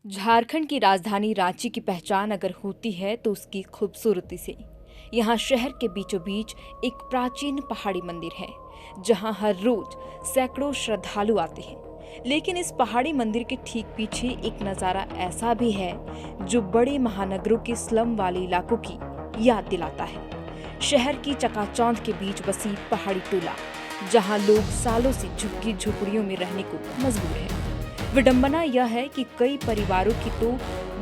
झारखंड की राजधानी रांची की पहचान अगर होती है तो उसकी खूबसूरती से। यहाँ शहर के बीचों बीच एक प्राचीन पहाड़ी मंदिर है जहाँ हर रोज सैकड़ों श्रद्धालु आते हैं। लेकिन इस पहाड़ी मंदिर के ठीक पीछे एक नज़ारा ऐसा भी है जो बड़े महानगरों के स्लम वाले इलाकों की याद दिलाता है। शहर की चकाचौंध के बीच बसी पहाड़ी टोला जहाँ लोग सालों से झुग्गी झोपड़ियों में रहने को मजबूर है। विडंबना यह है कि कई परिवारों की तो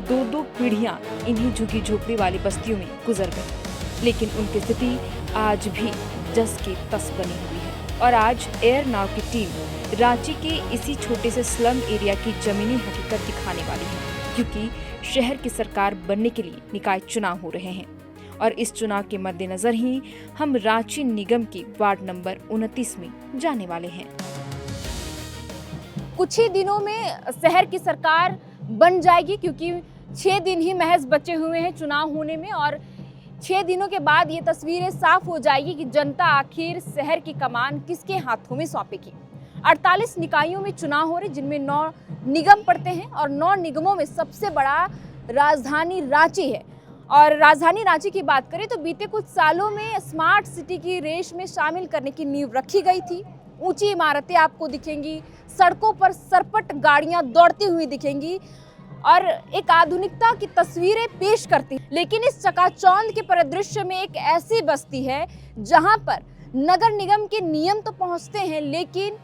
दो दो पीढ़ियां इन्हीं झुग्गी झोपड़ी वाली बस्तियों में गुजर गई, लेकिन उनकी स्थिति आज भी जस के तस बनी हुई है। और आज एयर नाव की टीम रांची के इसी छोटे से स्लम एरिया की जमीनी हकीकत दिखाने वाली है, क्योंकि शहर की सरकार बनने के लिए निकाय चुनाव हो रहे हैं और इस चुनाव के मद्देनजर ही हम रांची निगम की वार्ड नंबर 29 में जाने वाले हैं। कुछ ही दिनों में शहर की सरकार बन जाएगी, क्योंकि 6 दिन ही महज बचे हुए हैं चुनाव होने में और 6 दिनों के बाद ये तस्वीरें साफ हो जाएगी कि जनता आखिर शहर की कमान किसके हाथों में सौंपेगी। 48 निकायों में चुनाव हो रहे, जिनमें 9 निगम पड़ते हैं और 9 निगमों में सबसे बड़ा राजधानी रांची है। और राजधानी रांची की बात करें तो बीते कुछ सालों में स्मार्ट सिटी की रेस में शामिल करने की नींव रखी गई थी। ऊंची इमारतें आपको दिखेंगी, सड़कों पर सरपट गाड़ियां दौड़ती हुई दिखेंगी और एक आधुनिकता की तस्वीरें पेश करती। लेकिन इस चकाचौंध के परिदृश्य में एक ऐसी बस्ती है जहां पर नगर निगम के नियम तो पहुंचते हैं, लेकिन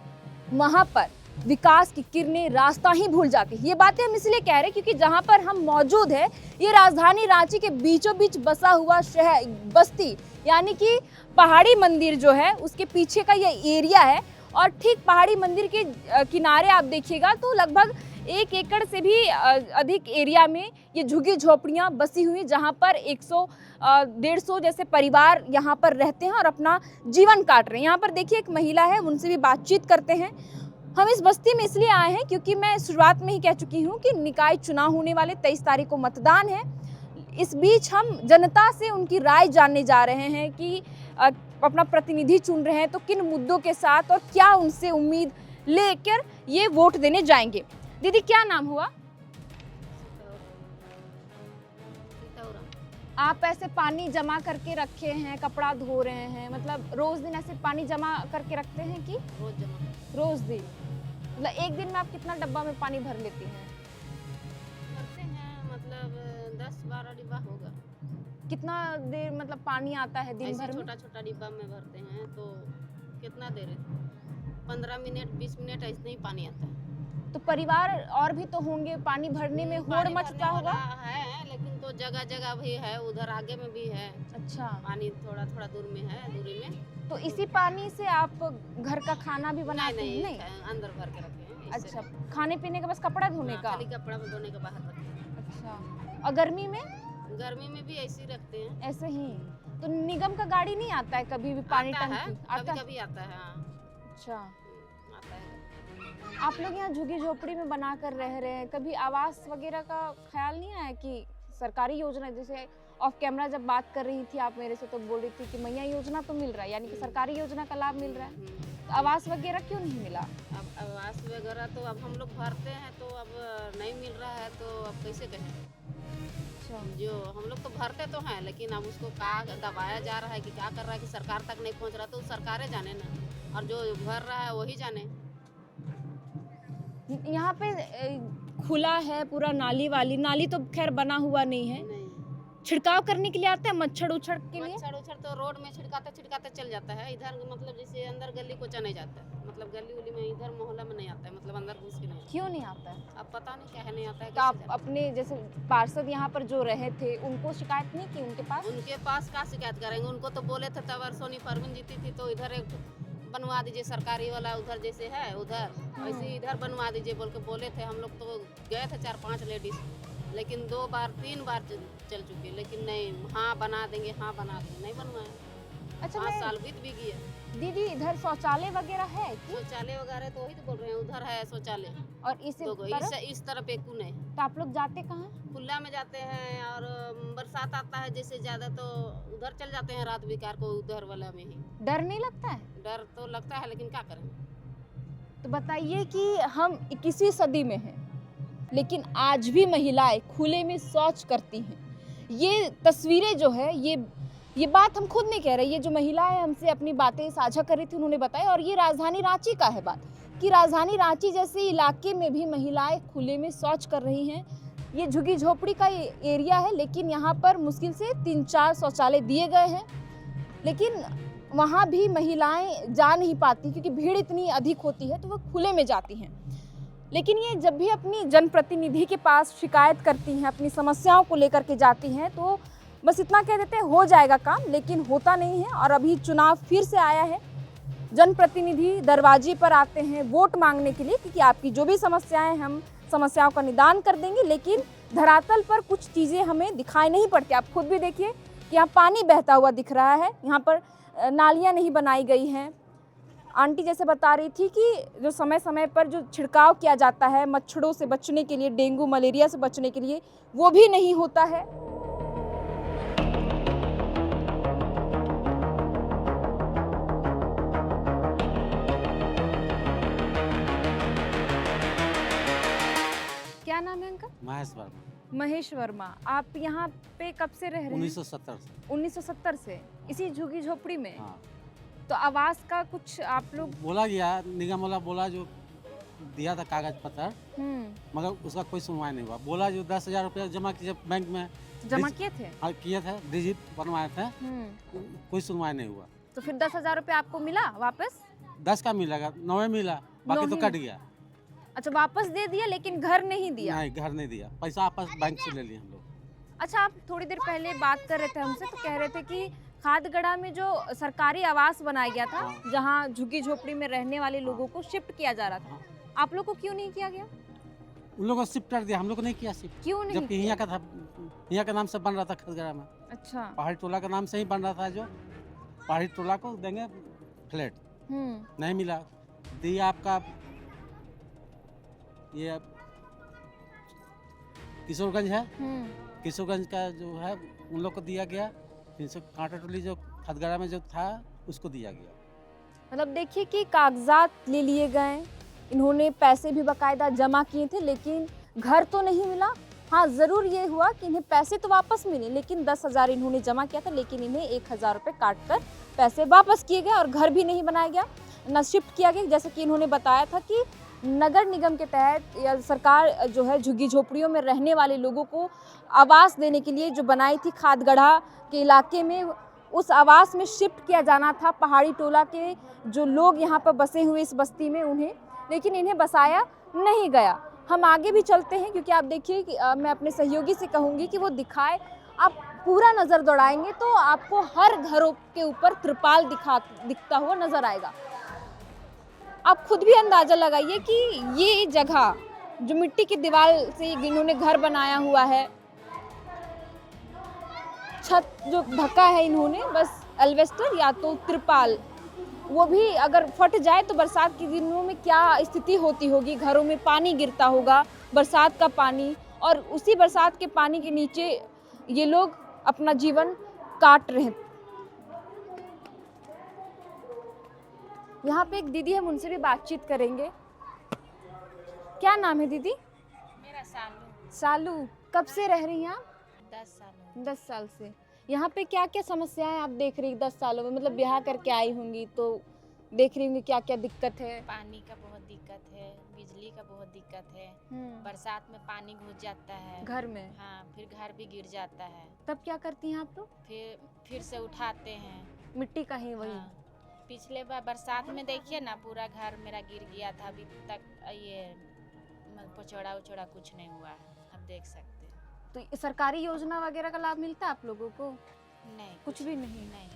वहां पर विकास की किरणें रास्ता ही भूल जाती है। ये बातें हम इसलिए कह रहे हैं क्योंकि जहां पर हम मौजूद है ये राजधानी रांची के बीचों बीच बसा हुआ शहर बस्ती, यानी कि पहाड़ी मंदिर जो है उसके पीछे का ये एरिया है। और ठीक पहाड़ी मंदिर के किनारे आप देखिएगा तो लगभग 1 एकड़ से भी अधिक एरिया में ये झुग्गी झोपड़ियां बसी हुई, जहां पर 100-150 जैसे परिवार यहाँ पर रहते हैं और अपना जीवन काट रहे हैं। यहाँ पर देखिए एक महिला है, उनसे भी बातचीत करते हैं। हम इस बस्ती में इसलिए आए हैं क्योंकि मैं शुरुआत में ही कह चुकी हूँ कि निकाय चुनाव होने वाले 23 तारीख को मतदान है। इस बीच हम जनता से उनकी राय जानने जा रहे हैं कि अपना प्रतिनिधि चुन रहे हैं तो किन मुद्दों के साथ और क्या उनसे उम्मीद लेकर ये वोट देने जाएंगे। दीदी क्या नाम हुआ? आप ऐसे पानी जमा करके रखे हैं, कपड़ा धो रहे हैं, मतलब रोज दिन ऐसे पानी जमा करके रखते हैं कि रोज दिन? मतलब एक दिन में आप कितना डब्बा में पानी भर लेती हैं? करते हैं मतलब 10-12 डिब्बा होगा। कितना देर मतलब पानी आता है दिन भर में? छोटा छोटा डिब्बा में भरते हैं तो कितना देर है, 15 मिनट 20 मिनट ऐसे ही पानी आता है। तो परिवार और भी तो होंगे, पानी भरने में होड़ मचता होगा? है, लेकिन तो जगह जगह भी है, उधर आगे में भी है। अच्छा, पानी थोड़ा थोड़ा दूर में है, दूरी में। तो इसी पानी से आप घर का खाना भी बनाते हैं? नहीं, अंदर भर के रखे हैं। अच्छा, खाने पीने का बस कपड़ा धोने का? खाली कपड़ा धोने का बाहर रखते हैं। अच्छा, और गर्मी में? गर्मी में भी ऐसे ही रखते हैं। ऐसे ही। तो निगम का गाड़ी नहीं आता है कभी भी पानी टंकी? कभी आता है। हाँ। अच्छा, आता है। आप लोग यहाँ झुग्गी झोपड़ी में बना कर रह रहे हैं, कभी आवास वगैरह का ख्याल नहीं आया कि सरकारी योजना, जैसे ऑफ कैमरा जब बात कर रही थी आप मेरे से तो बोल रही थी कि मैया योजना तो मिल रहा है, यानी कि सरकारी योजना का लाभ मिल रहा है, तो आवास वगैरह क्यों नहीं मिला? अब आवास वगैरह तो अब हम लोग भरते हैं तो अब नहीं मिल रहा है, तो अब कैसे कहें। जो हम लोग तो भरते तो हैं, लेकिन अब उसको क्या दबाया जा रहा है कि क्या कर रहा है कि सरकार तक नहीं पहुंच रहा, तो सरकारें जाने ना, और जो भर रहा है वही जाने। यहाँ पे खुला है पूरा, नाली तो खैर बना हुआ नहीं है। नहीं, छिड़काव करने के लिए आता है मच्छर उछड़ के लिए? मच्छर तो रोड में छिड़काते चल जाता है। इधर मतलब जैसे अंदर गली को चले जाता है, मतलब गली उली में इधर मोहल्ला में नहीं आता है, मतलब अंदर घुस के नहीं। क्यों नहीं आता है? अब पता नहीं क्या है, नहीं आता है। तो आप अपने जैसे पार्षद यहाँ पर जो रहे थे उनको शिकायत नहीं की उनके पास? क्या शिकायत करेंगे? उनको तो बोले थे तब सोनी परवीन जीती थी तो इधर एक बनवा दीजिए सरकारी वाला, उधर जैसे है उधर वैसे इधर बनवा दीजिए बोल के बोले थे। हम लोग तो गए थे 4-5 लेडीज, लेकिन 2-3 बार चल चुके, लेकिन नहीं, हाँ बना देंगे, नहीं बनवाए। अच्छा, 5 साल बीत भी गया। दीदी इधर शौचालय वगैरह है कि? शौचालय वगैरह तो वही तो बोल रहे हैं, उधर है शौचालय। और इस तरफ एक नहीं। तो आप लोग जाते कहाँ? खुला में जाते हैं, और बरसात आता है जैसे ज्यादा तो उधर चल जाते हैं रात बिकार को, उधर वाला में ही। डर नहीं लगता है? डर तो लगता है, लेकिन क्या करें। तो बताइए कि हम 21वीं सदी में हैं, लेकिन आज भी महिलाएं खुले में शौच करती हैं। ये तस्वीरें जो है ये बात हम खुद नहीं कह रहे, ये जो महिलाएं हमसे अपनी बातें साझा कर रही थी उन्होंने बताया। और ये राजधानी रांची का है बात कि राजधानी रांची जैसे इलाके में भी महिलाएं खुले में शौच कर रही हैं। ये झुग्गी झोपड़ी का एरिया है, लेकिन यहाँ पर मुश्किल से 3-4 शौचालय दिए गए हैं, लेकिन वहाँ भी महिलाएं जा नहीं पाती क्योंकि भीड़ इतनी अधिक होती है तो वो खुले में जाती हैं। लेकिन ये जब भी अपनी जनप्रतिनिधि के पास शिकायत करती हैं, अपनी समस्याओं को लेकर के जाती हैं, तो बस इतना कह देते हैं हो जाएगा काम, लेकिन होता नहीं है। और अभी चुनाव फिर से आया है, जनप्रतिनिधि दरवाजे पर आते हैं वोट मांगने के लिए, क्योंकि आपकी जो भी समस्याएं हम समस्याओं का निदान कर देंगे, लेकिन धरातल पर कुछ चीज़ें हमें दिखाई नहीं पड़ती। आप खुद भी देखिए कि यहाँ पानी बहता हुआ दिख रहा है, यहाँ पर नालियाँ नहीं बनाई गई हैं। आंटी जैसे बता रही थी कि जो समय समय पर जो छिड़काव किया जाता है मच्छरों से बचने के लिए, डेंगू मलेरिया से बचने के लिए, वो भी नहीं होता है। क्या नाम है इनका? महेश वर्मा। महेश वर्मा। आप यहाँ पे कब से रह रहे हैं? 1970 से। 1970 से इसी झुग्गी झोपड़ी में? हाँ। तो आवास का कुछ आप लोग? बोला गया, निगम वाला बोला जो दिया था कागज पत्र, मगर उसका कोई सुनवाई नहीं हुआ। बोला जो 10,000 रुपया जमा कीजिए बैंक में। जमा किए थे? हाँ किए थे, डिजिट बनवाए थे, कोई सुनवाई नहीं हुआ। तो फिर 10,000 रुपया आपको मिला वापस? 10 का मिलेगा, 9 मिला, बाकी तो कट गया। अच्छा, वापस दे दिया लेकिन घर नहीं दिया? नहीं, घर नहीं दिया, पैसा आपस बैंक से ले लिए हम लोग। अच्छा, आप थोड़ी देर पहले बात कर रहे थे हमसे, तो कह रहे थे कि खादगड़ा में जो सरकारी आवास बनाया गया था, जहाँ झुग्गी झोपड़ी में रहने वाले लोगों को शिफ्ट किया जा रहा था, आप लोग को क्यों नहीं किया गया? उन लोगों को शिफ्ट कर दिया, हम लोग को नहीं किया शिफ्ट। क्यों नहीं? जबकि यहाँ का था, यहाँ का नाम से बन रहा था खादगड़ा में। अच्छा, पहाड़ी टोला का नाम से ही बन रहा था, जो पहाड़ी टोला को देंगे फ्लैट, नहीं मिला। दिया आपका ये किशोरगंज है, किशोरगंज का जो है उन लोग को दिया गया। फिर से कांटा टोली जो खादगड़ा में जो था उसको दिया गया। मतलब देखिए कि कागजात ले लिए गए, इन्होंने पैसे भी बाकायदा जमा किए थे, लेकिन घर तो नहीं मिला। हाँ, ज़रूर ये हुआ कि इन्हें पैसे तो वापस मिले, लेकिन 10,000 इन्होंने जमा किया था, लेकिन इन्हें 1,000 रुपये काट कर पैसे वापस किए गए और घर भी नहीं बनाया गया, न शिफ्ट किया गया। जैसे कि इन्होंने बताया था कि नगर निगम के तहत या सरकार जो है झुग्गी झोपड़ियों में रहने वाले लोगों को आवास देने के लिए जो बनाई थी खादगड़ा के इलाके में, उस आवास में शिफ्ट किया जाना था पहाड़ी टोला के जो लोग यहाँ पर बसे हुए इस बस्ती में उन्हें, लेकिन इन्हें बसाया नहीं गया। हम आगे भी चलते हैं, क्योंकि आप देखिए कि मैं अपने सहयोगी से कहूँगी कि वो दिखाए। आप पूरा नज़र दौड़ाएंगे तो आपको हर घरों के ऊपर त्रिपाल दिखता हुआ नजर आएगा। आप खुद भी अंदाज़ा लगाइए कि ये जगह जो मिट्टी की दीवार से इन्होंने घर बनाया हुआ है, छत जो ढका है इन्होंने बस एल्वेस्टर या तो त्रिपाल, वो भी अगर फट जाए तो बरसात के दिनों में क्या स्थिति होती होगी। घरों में पानी गिरता होगा, बरसात का पानी, और उसी बरसात के पानी के नीचे ये लोग अपना जीवन काट रहे हैं। यहाँ पे एक दीदी है, हम उनसे भी बातचीत करेंगे। क्या नाम है दीदी? मेरा सालू। सालू, कब से रह रही हैं आप? 10 साल। 10 साल से। यहाँ पे क्या क्या समस्याएं आप देख रही 10 सालों में? मतलब ब्याह करके आई होंगी तो देख रही होंगी क्या क्या दिक्कत है? पानी का बहुत दिक्कत है, बिजली का बहुत दिक्कत है, बरसात में पानी घुस जाता है घर में। हाँ, फिर घर भी गिर जाता है। तब क्या करती हैं आप लोग? फिर से उठाते हैं। मिट्टी का ही वही। हाँ, पिछले बार बरसात में देखिए ना, पूरा घर मेरा गिर गया था। अभी तक ये पचौड़ा उचौड़ा कुछ नहीं हुआ है, आप देख सकते हैं। तो सरकारी योजना वगैरह का लाभ मिलता है आप लोगों को? नहीं, कुछ भी नहीं। नहीं,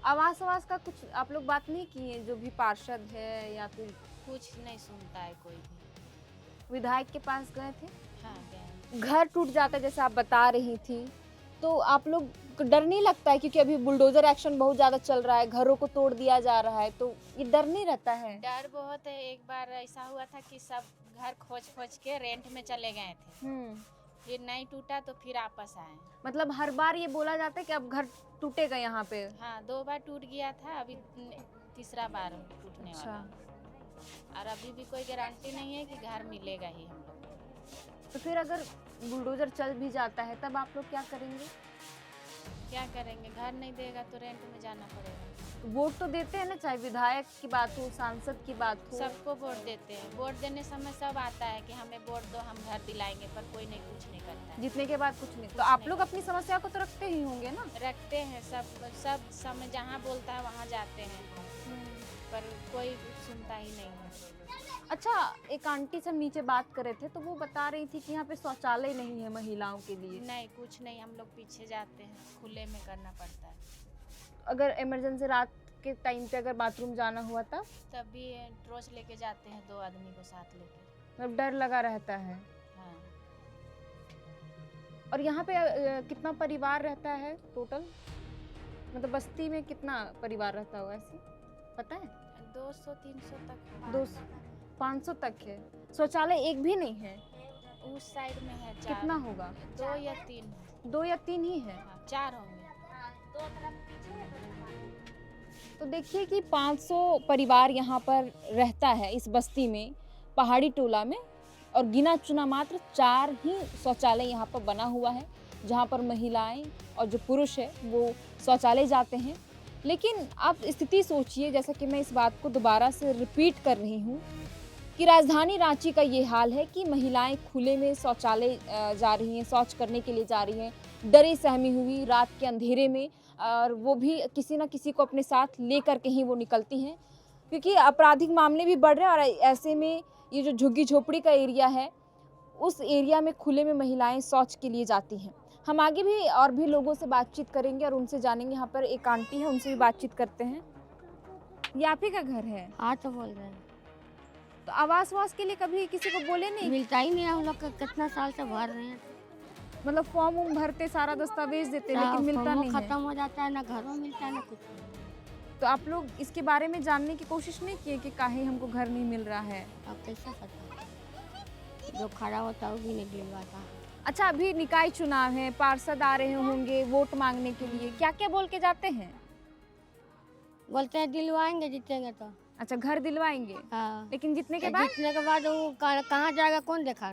आवास का कुछ आप लोग बात नहीं किए? जो भी पार्षद है या फिर कुछ नहीं सुनता है कोई भी। विधायक के पास गए थे? हाँ, गए। घर टूट जाता है जैसे आप बता रही थी, तो आप लोग को डर नहीं लगता है? क्योंकि अभी बुलडोजर एक्शन बहुत ज़्यादा चल रहा है, घरों को तोड़ दिया जा रहा है, तो ये डर नहीं रहता है? डर बहुत है। एक बार ऐसा हुआ था कि सब घर खोज के रेंट में चले गए थे, फिर नहीं टूटा तो फिर आपस आए। मतलब हर बार ये बोला जाता है कि अब घर टूटेगा यहाँ पे? हाँ, 2 बार टूट गया था, अभी तीसरा बार टूटने वाला। और अभी भी कोई गारंटी नहीं है कि घर मिलेगा ही हम लोग। तो फिर अगर बुलडोजर चल भी जाता है तब आप लोग क्या करेंगे? क्या करेंगे, घर नहीं देगा तो रेंट में जाना पड़ेगा। वोट तो देते हैं ना, चाहे विधायक की बात हो, सांसद की बात हो। सबको वोट देते हैं, वोट देने समय सब आता है कि हमें वोट दो, हम घर दिलाएंगे, पर कोई नहीं, कुछ नहीं करता है। जीतने के बाद कुछ नहीं। तो आप लोग अपनी समस्या को तो रखते ही होंगे ना? रखते हैं, सब समय जहाँ बोलता है वहाँ जाते हैं, पर कोई सुनता ही नहीं है। अच्छा, एक आंटी से नीचे बात कर रहे थे तो वो बता रही थी कि यहाँ पे शौचालय नहीं है महिलाओं के लिए। नहीं, कुछ नहीं, हम लोग पीछे जाते हैं, खुले में करना पड़ता है। अगर इमरजेंसी रात के टाइम पे अगर बाथरूम जाना हुआ तब भी ट्रोच लेके जाते हैं, 2 आदमी को साथ लेके। मतलब डर लगा रहता है। हाँ, और यहाँ पे कितना परिवार रहता है टोटल? मतलब बस्ती में कितना परिवार रहता होगा ऐसे पता है? 200-300 तक। 200 500 तक है। शौचालय एक भी नहीं है? उस साइड में है 4। कितना होगा? 2 या 3 है। 2 या 3 ही है। हाँ, 4 होंगे। तो देखिए कि 500 परिवार यहाँ पर रहता है इस बस्ती में, पहाड़ी टोला में, और गिना चुना मात्र 4 ही शौचालय यहाँ पर बना हुआ है जहाँ पर महिलाएं और जो पुरुष है वो शौचालय जाते हैं। लेकिन आप स्थिति सोचिए, जैसा कि मैं इस बात को दोबारा से रिपीट कर रही हूँ कि राजधानी रांची का ये हाल है कि महिलाएं खुले में शौचालय जा रही हैं, शौच करने के लिए जा रही हैं, डरी सहमी हुई रात के अंधेरे में, और वो भी किसी न किसी को अपने साथ लेकर के ही वो निकलती हैं, क्योंकि आपराधिक मामले भी बढ़ रहे हैं। और ऐसे में ये जो झुग्गी झोपड़ी का एरिया है, उस एरिया में खुले में महिलाएं शौच के लिए जाती हैं। हम आगे भी और भी लोगों से बातचीत करेंगे और उनसे जानेंगे। यहाँ पर एक आंटी है, उनसे भी बातचीत करते हैं। ये आप ही का घर है? हाँ, तो बोल रहे हैं। तो आवास वास के लिए कभी किसी को बोले नहीं? मिलता ही नहीं है, हम लोग कितना साल से भर रहे हैं। मतलब फॉर्म उम भरते, सारा दस्तावेज देते, लेकिन मिलता नहीं है। खत्म हो जाता है, ना घर में मिलता है ना कुछ नहीं। तो आप लोग इसके बारे में जानने की कोशिश नहीं किए कि काहे हमको घर नहीं मिल रहा है? अब कैसे पता, जो खड़ा होता है वो भी नहीं दिलवाता। अच्छा, अभी निकाय चुनाव है, पार्षद आ रहे होंगे वोट मांगने के लिए, क्या क्या बोल के जाते हैं? बोलते हैं दिलवाएंगे जीतेंगे तो। अच्छा, घर दिलवाएंगे। हाँ, लेकिन जीतने के बाद? जीतने के बाद वो कहाँ जाएगा, कौन देखा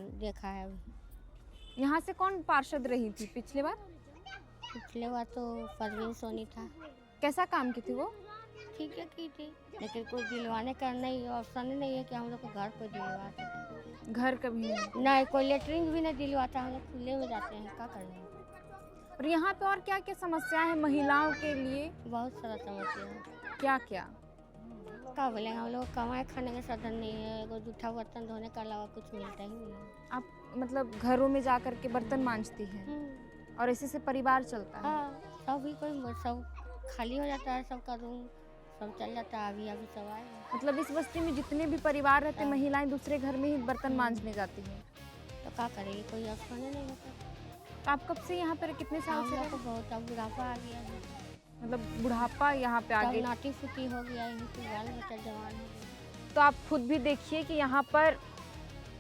है अभी। यहाँ से कौन पार्षद रही थी पिछले बार? पिछले बार तो परवीन सोनी था। कैसा काम की थी वो? ठीक है की थी, लेकिन कोई दिलवाने का नहीं ऑप्शन ही नहीं है कि हम लोग को घर पर दिलवा सके। घर कभी नहीं, कोई लेटरिन भी नहीं दिलवाता, हम लोग खुले में जाते हैं, क्या करें। और यहाँ पे और क्या क्या समस्याएं हैं महिलाओं के लिए? बहुत सारा समस्या है। क्या क्या? क्या बोले, हम लोग कमाए खाने का साधन नहीं है, एगो जूठा बर्तन धोने के अलावा कुछ मिलता ही नहीं है। आप मतलब घरों में जा कर के बर्तन मांजती हैं और इसी से परिवार चलता है? हाँ, सब खाली हो जाता है, सबका रूम सब चल जाता है। अभी सब आए हैं। मतलब इस बस्ती में जितने भी परिवार रहते हैं, महिलाएं दूसरे घर में ही बर्तन मांजने जाती हैं। तो क्या करेगी, कोई ऑप्शन ही नहीं होता। तो आप कब से यहाँ पर, कितने साल हम से लोग रह को रहे हैं? बहुत अब बुढ़ापा आ गया है, मतलब बुढ़ापा यहाँ पे आ तब गया। नाटी फुटी हो गया है, बाल बच्चा जवान हो गया। तो आप खुद भी देखिए कि यहाँ पर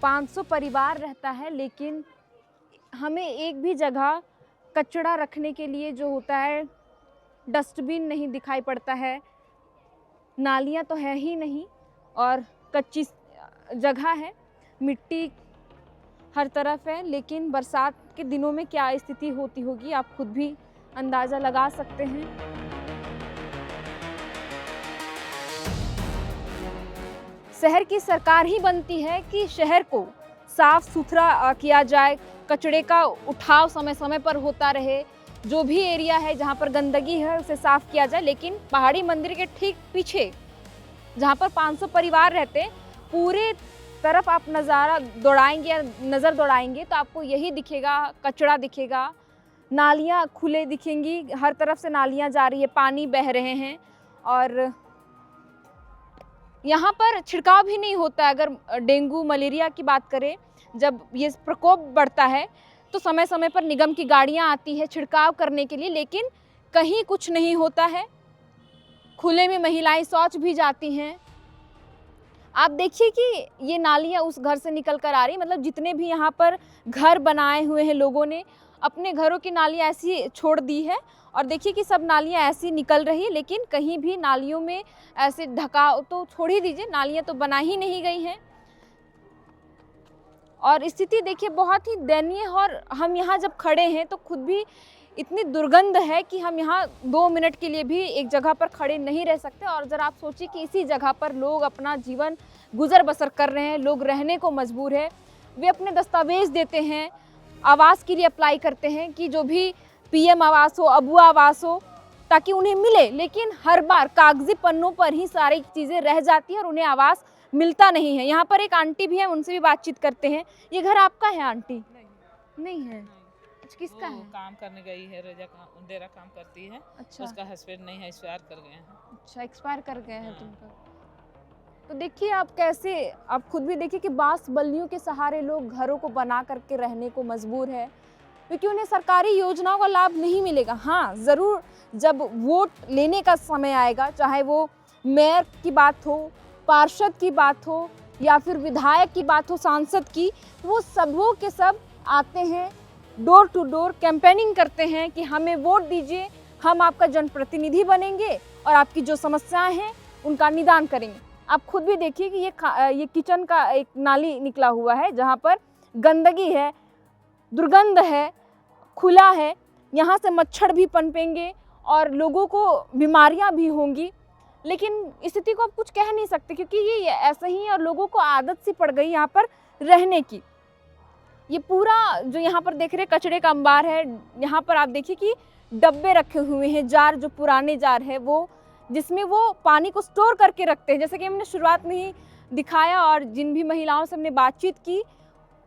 500 परिवार रहता है, लेकिन हमें एक भी जगह कचरा रखने के लिए जो होता है डस्टबिन नहीं दिखाई पड़ता है। नालियाँ तो है ही नहीं और कच्ची जगह है, मिट्टी हर तरफ है। लेकिन बरसात के दिनों में क्या स्थिति होती होगी आप खुद भी अंदाज़ा लगा सकते हैं। शहर की सरकार ही बनती है कि शहर को साफ सुथरा किया जाए, कचरे का उठाव समय समय पर होता रहे, जो भी एरिया है जहाँ पर गंदगी है उसे साफ किया जाए। लेकिन पहाड़ी मंदिर के ठीक पीछे जहाँ पर 500 परिवार रहते हैं, पूरे तरफ आप नज़ारा दौड़ाएंगे या नज़र दौड़ाएंगे तो आपको यही दिखेगा, कचरा दिखेगा, नालियाँ खुले दिखेंगी, हर तरफ से नालियाँ जा रही है, पानी बह रहे हैं। और यहाँ पर छिड़काव भी नहीं होता है। अगर डेंगू मलेरिया की बात करें, जब ये प्रकोप बढ़ता है तो समय समय पर निगम की गाड़ियाँ आती है छिड़काव करने के लिए, लेकिन कहीं कुछ नहीं होता है। खुले में महिलाएं शौच भी जाती हैं। आप देखिए कि ये नालियाँ उस घर से निकल कर आ रही, मतलब जितने भी यहाँ पर घर बनाए हुए हैं लोगों ने अपने घरों की नालियाँ ऐसी छोड़ दी है। और देखिए कि सब नालियाँ ऐसी निकल रही है, लेकिन कहीं भी नालियों में ऐसे ढकाव तो छोड़ ही दीजिए, नालियाँ तो बना ही नहीं गई हैं। और स्थिति देखिए बहुत ही दयनीय है। और हम यहाँ जब खड़े हैं तो खुद भी इतनी दुर्गंध है कि हम यहाँ 2 मिनट के लिए भी एक जगह पर खड़े नहीं रह सकते। और ज़रा आप सोचिए कि इसी जगह पर लोग अपना जीवन गुजर बसर कर रहे हैं, लोग रहने को मजबूर है। वे अपने दस्तावेज देते हैं, आवास के लिए अप्लाई करते हैं कि जो भी पीएम आवास हो, अबुआ आवास हो, ताकि उन्हें मिले, लेकिन हर बार कागजी पन्नों पर ही सारी चीज़ें रह जाती हैं और उन्हें आवास मिलता नहीं है। यहाँ पर एक आंटी भी है, उनसे भी बातचीत करते हैं। ये घर आपका है आंटी? नहीं है। अच्छा, किसका वो है? काम करने गई है, डेरा काम करती है। अच्छा उसका हस्बैंड नहीं है, एक्सपायर कर गए हैं। अच्छा, एक्सपायर कर गए हैं तुमका। तो देखिए आप कैसे, आप खुद भी देखिए कि बांस बल्लियों के सहारे लोग घरों को बना करके रहने को मजबूर है, क्योंकि उन्हें सरकारी योजनाओं का लाभ नहीं मिलेगा। हाँ, ज़रूर जब वोट लेने का समय आएगा, चाहे वो मेयर की बात हो, पार्षद की बात हो या फिर विधायक की बात हो, सांसद की, वो सबों के सब आते हैं, डोर टू डोर कैंपेनिंग करते हैं कि हमें वोट दीजिए, हम आपका जनप्रतिनिधि बनेंगे और आपकी जो समस्याएं हैं उनका निदान करेंगे। आप खुद भी देखिए कि ये किचन का एक नाली निकला हुआ है जहाँ पर गंदगी है, दुर्गंध है, खुला है, यहाँ से मच्छर भी पनपेंगे और लोगों को बीमारियाँ भी होंगी। लेकिन स्थिति को आप कुछ कह नहीं सकते, क्योंकि ये ऐसा ही है और लोगों को आदत सी पड़ गई यहाँ पर रहने की। ये पूरा जो यहाँ पर देख रहे हैं कचरे का अंबार है। यहाँ पर आप देखिए कि डब्बे रखे हुए हैं, जार, जो पुराने जार है वो, जिसमें वो पानी को स्टोर करके रखते हैं। जैसे कि हमने शुरुआत में ही दिखाया और जिन भी महिलाओं से हमने बातचीत की,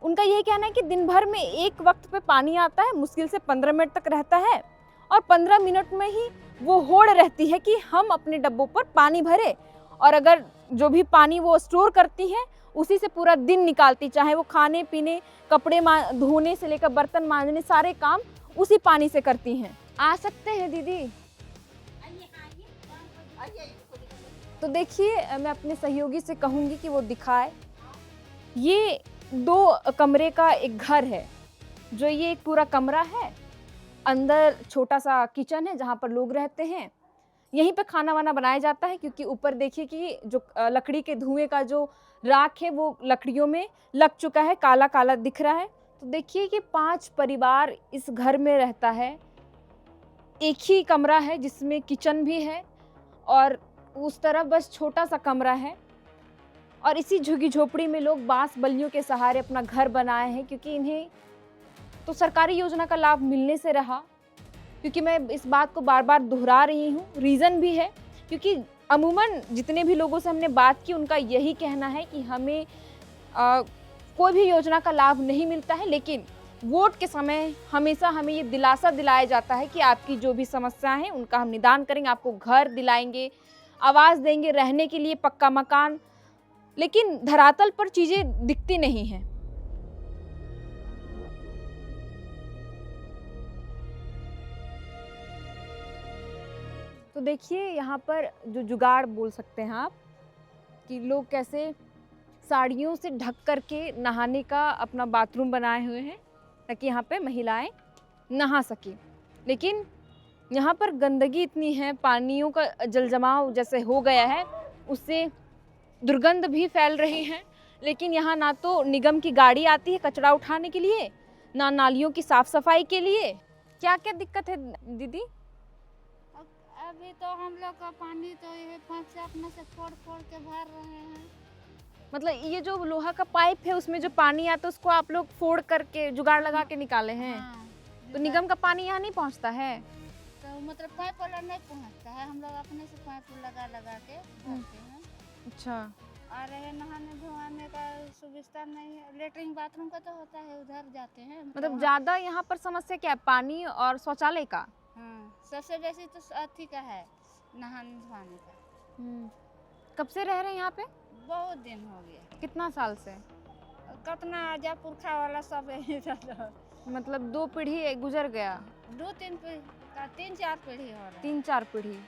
उनका यही कहना है कि दिन भर में एक वक्त पे पानी आता है, मुश्किल से 15 मिनट तक रहता है और 15 मिनट में ही वो होड़ रहती है कि हम अपने डब्बों पर पानी भरे। और अगर जो भी पानी वो स्टोर करती हैं उसी से पूरा दिन निकालती, चाहे वो खाने पीने, कपड़े धोने से लेकर बर्तन मांजने, सारे काम उसी पानी से करती हैं। आ सकते हैं दीदी? तो देखिए मैं अपने सहयोगी से कहूँगी कि वो दिखाए। ये 2 कमरे का एक घर है, जो ये एक पूरा कमरा है, अंदर छोटा सा किचन है जहाँ पर लोग रहते हैं। यहीं पे खाना वाना बनाया जाता है, क्योंकि ऊपर देखिए कि जो लकड़ी के धुएं का जो राख है वो लकड़ियों में लग चुका है, काला काला दिख रहा है। तो देखिए कि 5 परिवार इस घर में रहता है। एक ही कमरा है जिसमें किचन भी है और उस तरफ बस छोटा सा कमरा है। और इसी झुग्गी झोपड़ी में लोग बांस बल्लियों के सहारे अपना घर बनाए हैं, क्योंकि इन्हें तो सरकारी योजना का लाभ मिलने से रहा। क्योंकि मैं इस बात को बार बार दोहरा रही हूँ, रीज़न भी है क्योंकि अमूमन जितने भी लोगों से हमने बात की उनका यही कहना है कि हमें कोई भी योजना का लाभ नहीं मिलता है, लेकिन वोट के समय हमेशा हमें ये दिलासा दिलाया जाता है कि आपकी जो भी समस्याएं हैं उनका हम निदान करेंगे, आपको घर दिलाएंगे, आवास देंगे, रहने के लिए पक्का मकान। लेकिन धरातल पर चीज़ें दिखती नहीं हैं। तो देखिए यहाँ पर जो जुगाड़ बोल सकते हैं आप, कि लोग कैसे साड़ियों से ढक करके नहाने का अपना बाथरूम बनाए हुए हैं ताकि यहाँ पे महिलाएं नहा सकें। लेकिन यहाँ पर गंदगी इतनी है, पानियों का जलजमाव जैसे हो गया है, उससे दुर्गंध भी फैल रही है। लेकिन यहाँ ना तो निगम की गाड़ी आती है कचरा उठाने के लिए, ना नालियों की साफ सफाई के लिए। क्या क्या दिक्कत है दीदी? अभी तो हम लोग का पानी तो ये पाइप से अपने से फोड़ फोड़ के भर रहे हैं। मतलब ये जो लोहा का पाइप है उसमें जो पानी आता है उसको आप लोग फोड़ करके जुगाड़ लगा के निकाले हैं? हाँ, तो निगम का पानी यहाँ नहीं पहुँचता है? तो मतलब पाइप वाला नहीं पहुँचता है, हम लोग अपने से पाइप लगा लगा के भरते हैं। अच्छा। और ये नहाने धोने का सुविधा नहीं है, लेटरिन बाथरूम का तो होता है, उधर जाते हैं। मतलब ज़्यादा यहाँ पर समस्या क्या है, पानी और शौचालय का? हाँ, सबसे बेसी तो अथी का है, नहाने धोने का। कब से रह रहे हैं यहाँ पे? बहुत दिन हो गया। कितना साल से? कितना आजा पुरखा वाला सब मतलब 2 पीढ़ी गुजर गया? 2-3 पीढ़ी, 3-4 पीढ़ी हो रहा है। 3-4 पीढ़ी।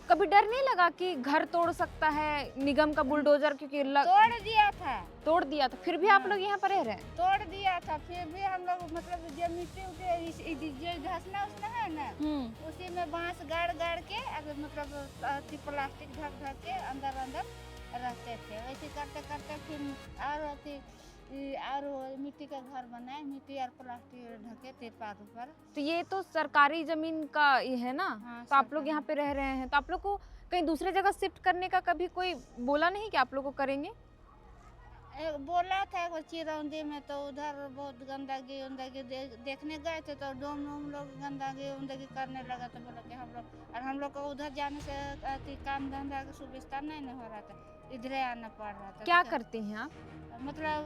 कभी डर नहीं लगा कि घर तोड़ सकता है निगम का बुलडोजर? क्योंकि तोड़ दिया था। तोड़ दिया था, फिर भी आप लोग यहाँ पर रह रहे हैं? तोड़ दिया था, फिर भी हम लोग मतलब जो मिट्टी उट्टी जो धंसना उसना है ना, उसी में बांस गाड़ गाड़ के अगर मतलब अथी प्लास्टिक ढक ढक के अंदर अंदर रहते थे। वैसे करते करते फिर और अथी और वो मिट्टी का घर बनाए, मिट्टी और प्लास्टिक ढके तिरपाल ऊपर। तो ये तो सरकारी जमीन का ये है ना, हाँ, तो आप लोग सरकारी। यहाँ पे रह रहे हैं, तो आप लोग को कहीं दूसरे जगह शिफ्ट करने का कभी कोई बोला नहीं कि आप लोग को करेंगे? बोला था वो चिरौंदी में, तो उधर बहुत गंदगी उंदगी देखने गए थे, तो डोम वोम लोग गंदगी उंदगी करने लगा, तो बोला कि हम लोग को उधर जाने से काम धंधा का सुविधा नहीं हो रहा था, इधरे आना पड़ रहा था। क्या तो करती हैं आप? मतलब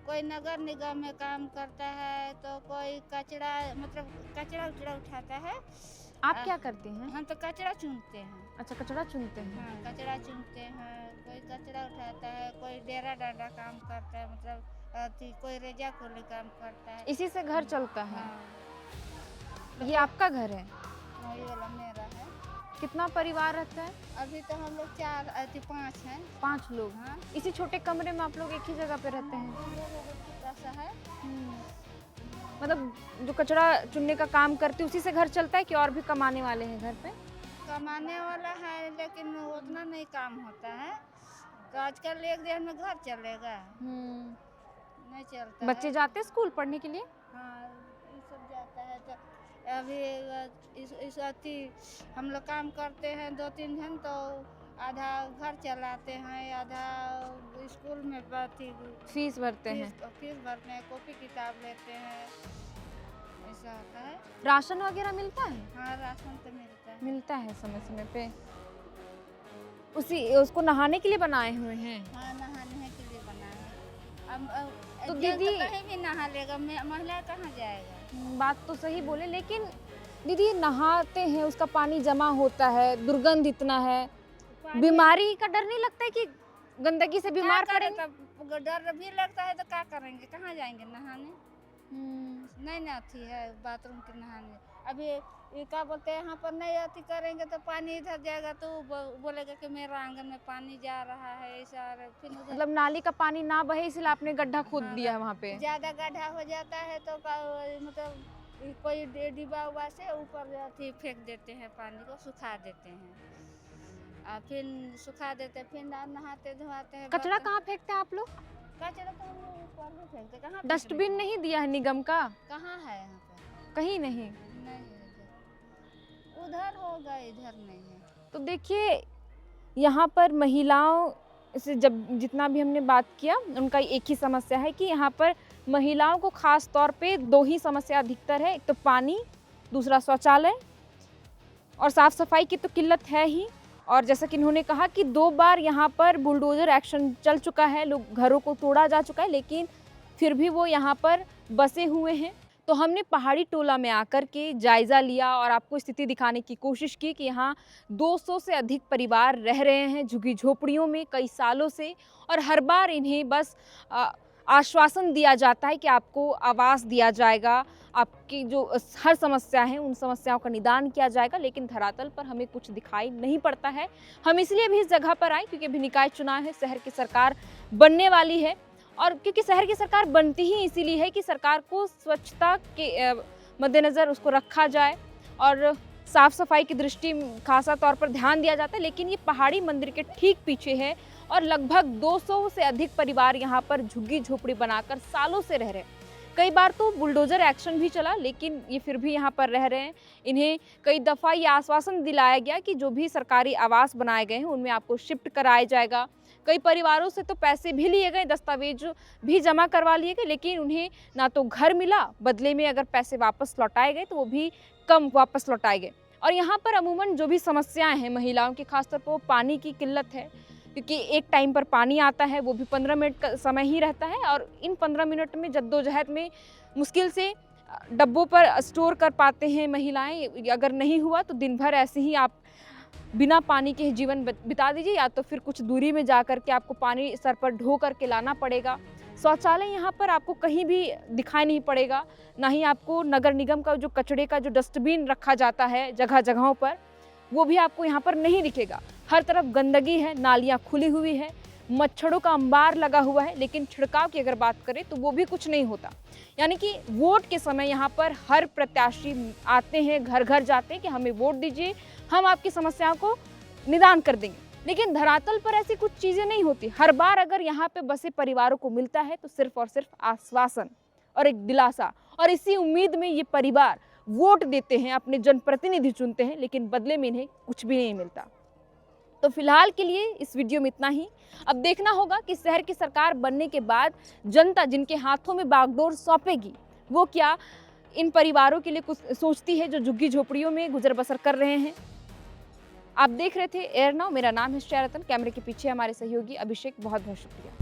कोई नगर निगम में काम करता है, तो कोई कचरा मतलब कचरा उचड़ा उठाता है। आप क्या करते हैं? हम तो कचरा चुनते हैं। अच्छा, कचरा चुनते हैं। हाँ, कचरा चुनते हैं, कोई कचरा उठाता है, कोई डेरा डांडा काम करता है, मतलब कोई रेजा खोले काम करता है। इसी से घर चलता है। हाँ, ये आपका घर है? वही वाला मेरा है। कितना परिवार रहता है? अभी तो हम लोग 5 हैं। 5 लोग। हाँ, इसी छोटे कमरे में आप लोग एक ही जगह पे रहते हैं? हम लोग को छोटा सा है। मतलब जो कचरा चुनने का काम करते हैं उसी से घर चलता है कि और भी कमाने वाले हैं घर पे? कमाने वाला है, लेकिन उतना नहीं काम होता है, तो आजकल एक दिन में घर चलेगा, नहीं चलता बच्चे है। जाते हैं स्कूल पढ़ने के लिए? हाँ, ये सब जाता है, तो अभी इस अति हम लोग काम करते हैं 2-3 जन, तो आधा घर चलाते हैं, आधा स्कूल में फीस भरते हैं। फीस भरते हैं, कॉपी किताब लेते हैं, ऐसा होता है। राशन वगैरह मिलता है? हाँ, राशन तो मिलता है। मिलता है समय समय पे। उसको नहाने के लिए बनाए हुए हैं? हाँ, नहाने के लिए बना है। अब तो जेंट्स दीदी- कहीं भी नहा लेगा, महिला कहाँ जाएगा? बात तो सही बोले, लेकिन दीदी ये नहाते हैं, उसका पानी जमा होता है, दुर्गंध इतना है, बीमारी का डर नहीं लगता है कि गंदगी से बीमार क्या करें, पड़ेंगे? तब डर भी लगता है, तो क्या करेंगे, कहाँ जाएंगे नहाने? नहीं ना अथी है बाथरूम के नहाने। अभी ये क्या बोलते हैं, यहाँ पर नहीं अथी करेंगे तो पानी इधर जाएगा, तो बोलेगा कि मेरा आंगन में पानी जा रहा है, ऐसा। फिर उधर मतलब नाली का पानी ना बहे इसलिए आपने गड्ढा खोद हाँ, दिया है वहाँ पे? ज्यादा गड्ढा हो जाता है, तो मतलब कोई डिब्बा उब्बा से ऊपर अथी फेंक देते हैं, पानी को सुखा देते हैं, और फिर सुखा देते हैं, फिर नहाते धोआते हैं। कचरा कहाँ फेंकते हैं आप लोग? कचरा तो हम लोग ऊपर ही फेंकते, कहाँ डस्टबिन नहीं दिया है निगम का? कहाँ है यहाँ पे? कहीं नहीं। नहीं है इधर। उधर होगा, इधर नहीं है। तो देखिए यहाँ पर महिलाओं से जब जितना भी हमने बात किया, उनका एक ही समस्या है कि यहाँ पर महिलाओं को खास तौर पे 2 ही समस्या अधिकतर है। एक तो पानी, दूसरा शौचालय, और साफ सफाई की तो किल्लत है ही। और जैसा कि इन्होंने कहा कि 2 बार यहाँ पर बुलडोजर एक्शन चल चुका है, लोग घरों को तोड़ा जा चुका है, लेकिन फिर भी वो यहाँ पर बसे हुए हैं। तो हमने पहाड़ी टोला में आकर के जायज़ा लिया और आपको स्थिति दिखाने की कोशिश की कि यहाँ 200 से अधिक परिवार रह रहे हैं झुग्गी झोपड़ियों में कई सालों से, और हर बार इन्हें बस आश्वासन दिया जाता है कि आपको आवास दिया जाएगा, आपकी जो हर समस्या है उन समस्याओं का निदान किया जाएगा, लेकिन धरातल पर हमें कुछ दिखाई नहीं पड़ता है। हम इसलिए भी इस जगह पर आए क्योंकि अभी निकाय चुनाव है, शहर की सरकार बनने वाली है, और क्योंकि शहर की सरकार बनती ही इसीलिए है कि सरकार को स्वच्छता के मद्देनज़र उसको रखा जाए और साफ़ सफाई की दृष्टि खासा तौर पर ध्यान दिया जाता है। लेकिन ये पहाड़ी मंदिर के ठीक पीछे है और लगभग 200 से अधिक परिवार यहाँ पर झुग्गी झोपड़ी बनाकर सालों से रह रहे हैं। कई बार तो बुलडोजर एक्शन भी चला, लेकिन ये फिर भी यहाँ पर रह रहे हैं। इन्हें कई दफ़ा ये आश्वासन दिलाया गया कि जो भी सरकारी आवास बनाए गए हैं उनमें आपको शिफ्ट कराया जाएगा। कई परिवारों से तो पैसे भी लिए गए, दस्तावेज भी जमा करवा लिए गए, लेकिन उन्हें ना तो घर मिला, बदले में अगर पैसे वापस लौटाए गए तो वो भी कम वापस लौटाए गए। और यहाँ पर अमूमन जो भी समस्याएं हैं महिलाओं की, खासतौर पर वो पानी की किल्लत है, क्योंकि एक टाइम पर पानी आता है, वो भी 15 मिनट का समय ही रहता है, और इन 15 मिनट में जद्दोजहद में मुश्किल से डब्बों पर स्टोर कर पाते हैं महिलाएं। अगर नहीं हुआ तो दिन भर ऐसे ही आप बिना पानी के जीवन बिता दीजिए, या तो फिर कुछ दूरी में जा कर के आपको पानी सर पर ढो करके लाना पड़ेगा। शौचालय यहाँ पर आपको कहीं भी दिखाई नहीं पड़ेगा, ना ही आपको नगर निगम का जो कचड़े का जो डस्टबिन रखा जाता है जगह जगहों पर, वो भी आपको यहाँ पर नहीं दिखेगा। हर तरफ गंदगी है, नालियाँ खुली हुई है, मच्छरों का अंबार लगा हुआ है, लेकिन छिड़काव की अगर बात करें तो वो भी कुछ नहीं होता। यानी कि वोट के समय यहाँ पर हर प्रत्याशी आते हैं, घर घर जाते हैं कि हमें वोट दीजिए, हम आपकी समस्याओं को निदान कर देंगे, लेकिन धरातल पर ऐसी कुछ चीजें नहीं होती। हर बार अगर यहाँ पे बसे परिवारों को मिलता है तो सिर्फ और सिर्फ आश्वासन और एक दिलासा, और इसी उम्मीद में ये परिवार वोट देते हैं, अपने जनप्रतिनिधि चुनते हैं, लेकिन बदले में इन्हें कुछ भी नहीं मिलता। तो फिलहाल के लिए इस वीडियो में इतना ही। अब देखना होगा कि शहर की सरकार बनने के बाद जनता जिनके हाथों में बागडोर सौंपेगी वो क्या इन परिवारों के लिए कुछ सोचती है जो झुग्गी झोपड़ियों में गुजर बसर कर रहे हैं। आप देख रहे थे एयर नाउ, मेरा नाम है श्रेया रतन, कैमरे के पीछे हमारे सहयोगी अभिषेक, बहुत बहुत शुक्रिया।